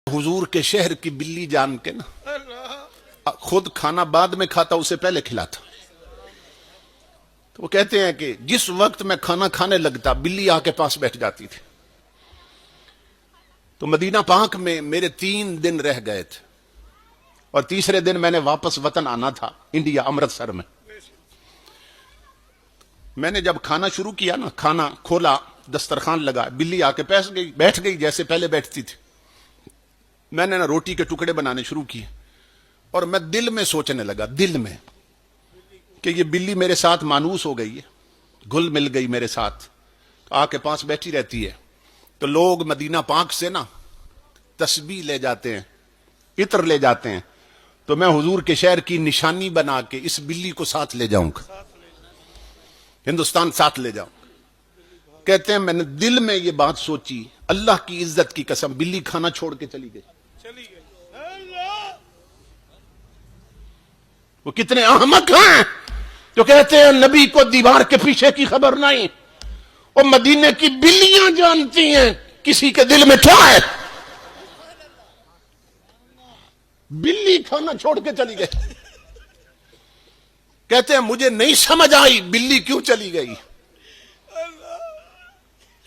हुजूर के शहर की बिल्ली जान के ना खुद खाना बाद में खाता, उसे पहले खिलाता। तो वो कहते हैं कि जिस वक्त मैं खाना खाने लगता बिल्ली आके पास बैठ जाती थी। तो मदीना पाक में मेरे 3 दिन रह गए थे और तीसरे दिन मैंने वापस वतन आना था, इंडिया, अमृतसर में। मैंने जब खाना शुरू किया ना, खाना खोला, दस्तरखान लगा, बिल्ली आके बैठ गई जैसे पहले बैठती थी। मैंने ना रोटी के टुकड़े बनाने शुरू किए और मैं दिल में सोचने लगा, दिल में, कि ये बिल्ली मेरे साथ मानूस हो गई है, घुल मिल गई मेरे साथ, आके पास बैठी रहती है। तो लोग मदीना पाक से ना तस्बीह ले जाते हैं, इत्र ले जाते हैं, तो मैं हुजूर के शहर की निशानी बना के इस बिल्ली को साथ ले जाऊंगा, हिंदुस्तान साथ ले जाऊंगा। कहते हैं मैंने दिल में ये बात सोची, अल्लाह की इज्जत की कसम, बिल्ली खाना छोड़ के चली गई। वो कितने अहमक हैं जो कहते हैं नबी को दीवार के पीछे की खबर नहीं। और मदीने की बिल्लियां जानती हैं किसी के दिल में क्या है। बिल्ली खाना छोड़ के चली गई। कहते हैं मुझे नहीं समझ आई बिल्ली क्यों चली गई।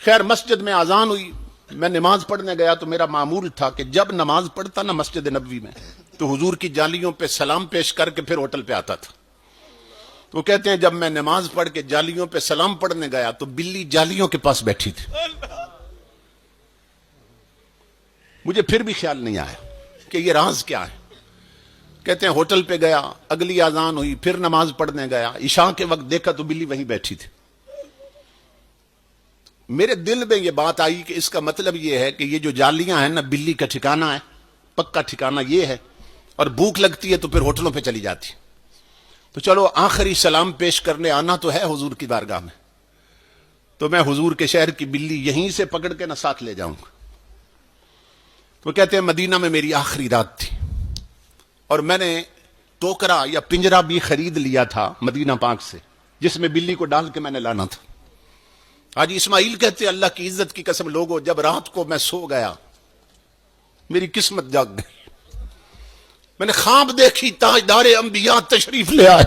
खैर मस्जिद में अजान हुई, मैं नमाज पढ़ने गया तो मेरा मामूल था कि जब नमाज पढ़ता ना मस्जिद नबवी में, तो हुजूर की जालियों पे सलाम पेश करके फिर होटल पे आता था। तो कहते हैं जब मैं नमाज पढ़ के जालियों पे सलाम पढ़ने गया तो बिल्ली जालियों के पास बैठी थी। मुझे फिर भी ख्याल नहीं आया कि ये राज क्या है। कहते हैं होटल पे गया, अगली अजान हुई, फिर नमाज पढ़ने गया, इशा के वक्त देखा तो बिल्ली वहीं बैठी थी। मेरे दिल में ये बात आई कि इसका मतलब ये है कि ये जो जालियां हैं ना, बिल्ली का ठिकाना है, पक्का ठिकाना ये है, और भूख लगती है तो फिर होटलों पे चली जाती। तो चलो आखिरी सलाम पेश करने आना तो है हुजूर की बारगाह में, तो मैं हुजूर के शहर की बिल्ली यहीं से पकड़ के ना साथ ले जाऊंगा। तो कहते हैं मदीना में मेरी आखिरी रात थी और मैंने टोकरा या पिंजरा भी खरीद लिया था मदीना पाक से, जिसमें बिल्ली को डाल के मैंने लाना था। हाजी इस्माइल कहते अल्लाह की इज्जत की कसम लोगों, जब रात को मैं सो गया मेरी किस्मत जाग गई। मैंने ख्वाब देखी ताजदार अंबिया तशरीफ ले आए।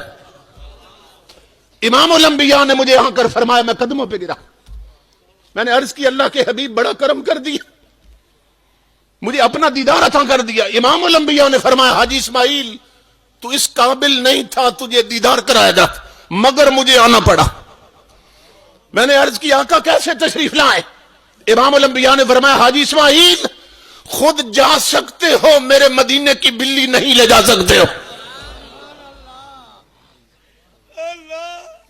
इमामुल अंबिया ने मुझे आकर फरमाया, मैं कदमों पे गिरा। मैंने अर्ज की अल्लाह के हबीब बड़ा करम कर दिया, मुझे अपना दीदार अता कर दिया। इमामुल अंबिया ने फरमाया, हाजी इस्माइल तू इस काबिल नहीं था तुझे दीदार कराया जाता, मगर मुझे आना पड़ा। मैंने अर्ज की आका कैसे तशरीफ लाए। इमामुल अंबिया ने फरमाया, हाजी इस्माइल खुद जा सकते हो, मेरे मदीने की बिल्ली नहीं ले जा सकते हो।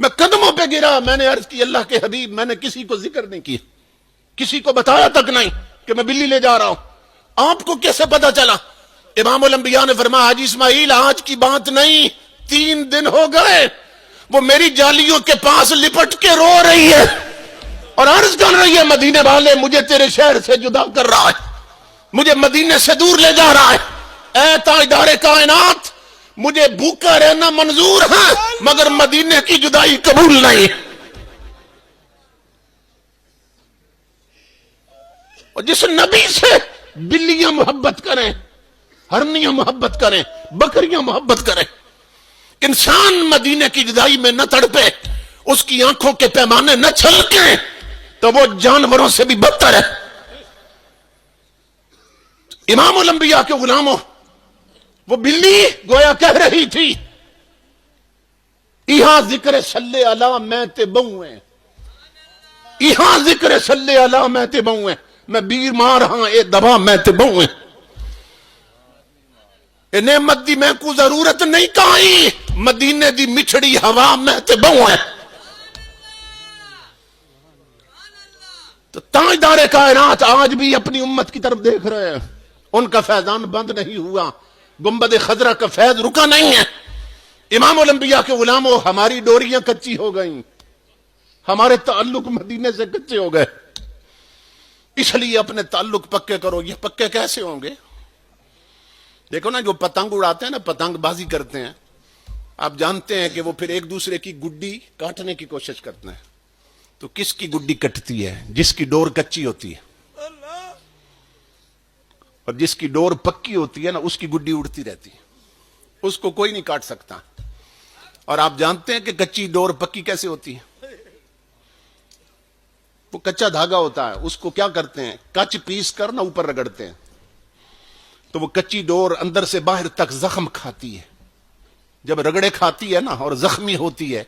मैं कदमों पे गिरा। मैंने अर्ज की अल्लाह के हबीब, मैंने किसी को जिक्र नहीं किया, किसी को बताया तक नहीं कि मैं बिल्ली ले जा रहा हूं। आपको कैसे पता चला। इमामुल अंबिया ने फरमाया, हाजी इस्माइल आज की बात नहीं, 3 दिन हो गए वो मेरी जालियों के पास लिपट के रो रही है और अर्ज कर रही है, मदीने वाले मुझे तेरे शहर से जुदा कर रहा है, मुझे मदीने से दूर ले जा रहा है। ऐ ताजदारे कायनात, मुझे भूखा रहना मंजूर है मगर मदीने की जुदाई कबूल नहीं। और जिस नबी से बिल्लियां मोहब्बत करें, हरनियां मोहब्बत करें, बकरियां मोहब्बत करें, इंसान मदीने की जुदाई में न तड़पे, उसकी आंखों के पैमाने न छलके, तो वो जानवरों से भी बदतर है। इमामुल अंबिया के गुलामों, वो बिल्ली गोया कह रही थी, इहां जिक्र सल्ले अला मैं ते बहुए, इहां जिक्र सल्ले अला मैं ते बहुए, मैं बीमार हां ए दवा मैं ते बहुए, ए नेमत दी मैं को जरूरत नहीं काई, मदीने दी मिठड़ी हवा मैं ते बहुए। तो ताजदारे कायनात आज भी अपनी उम्मत की तरफ देख रहे हैं, उनका फैजान बंद नहीं हुआ, गुंबद खजरा का फैज रुका नहीं है। इमामुल अंबिया के गुलामों, हमारी डोरियां कच्ची हो गई, हमारे ताल्लुक मदीने से कच्चे हो गए, इसलिए अपने ताल्लुक पक्के करो। ये पक्के कैसे होंगे। देखो ना, जो पतंग उड़ाते हैं ना, पतंगबाजी करते हैं, आप जानते हैं कि वो फिर एक दूसरे की गुड्डी काटने की कोशिश करते हैं। तो किसकी गुड्डी कटती है? जिसकी डोर कच्ची होती है। اور جس کی ڈور پکی ہوتی ہے نا اس کی گڈی اڑتی رہتی ہے, اس کو کوئی نہیں کاٹ سکتا. اور آپ جانتے ہیں کہ کچی ڈور پکی کیسے ہوتی ہے؟ وہ کچا دھاگا ہوتا ہے, اس کو کیا کرتے ہیں, کچ پیس کر نا اوپر رگڑتے ہیں, تو وہ کچی ڈور اندر سے باہر تک زخم کھاتی ہے. جب رگڑے کھاتی ہے نا اور زخمی ہوتی ہے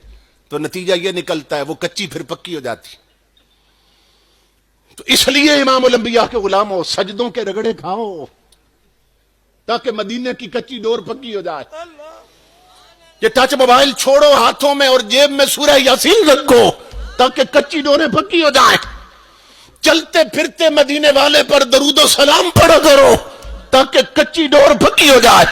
تو نتیجہ یہ نکلتا ہے وہ کچی پھر پکی ہو جاتی. تو اس لیے امام الانبیاء کے غلاموں, سجدوں کے رگڑے کھاؤ تاکہ مدینے کی کچی ڈور پکی ہو جائے. یہ ٹچ موبائل چھوڑو ہاتھوں میں اور جیب میں سورہ یاسین رکھو تاکہ کچی ڈوریں پکی ہو جائیں. چلتے پھرتے مدینے والے پر درود و سلام پڑھا کرو تاکہ کچی ڈور پکی ہو جائے.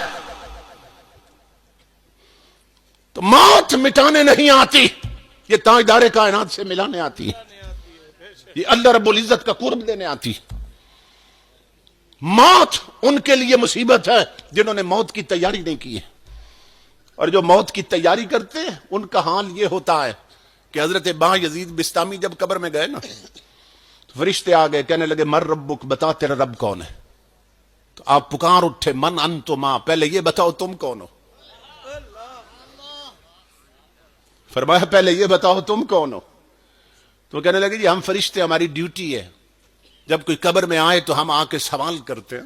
تو موت مٹانے نہیں آتی, یہ تاجدار کائنات سے ملانے آتی ہے, یہ اللہ رب العزت کا قرب دینے آتی. موت ان کے لیے مصیبت ہے جنہوں نے موت کی تیاری نہیں کی ہے, اور جو موت کی تیاری کرتے ہیں ان کا حال یہ ہوتا ہے کہ حضرت با یزید بستامی جب قبر میں گئے نا تو فرشتے آ گئے, کہنے لگے مر ربک, بتا تیرا رب کون ہے. تو آپ پکار اٹھے من انتما, پہلے یہ بتاؤ تم کون ہو. فرمایا پہلے یہ بتاؤ تم کون ہو. تو کہنے لگے جی ہم فرشتے, ہماری ڈیوٹی ہے جب کوئی قبر میں آئے تو ہم آ کے سوال کرتے ہیں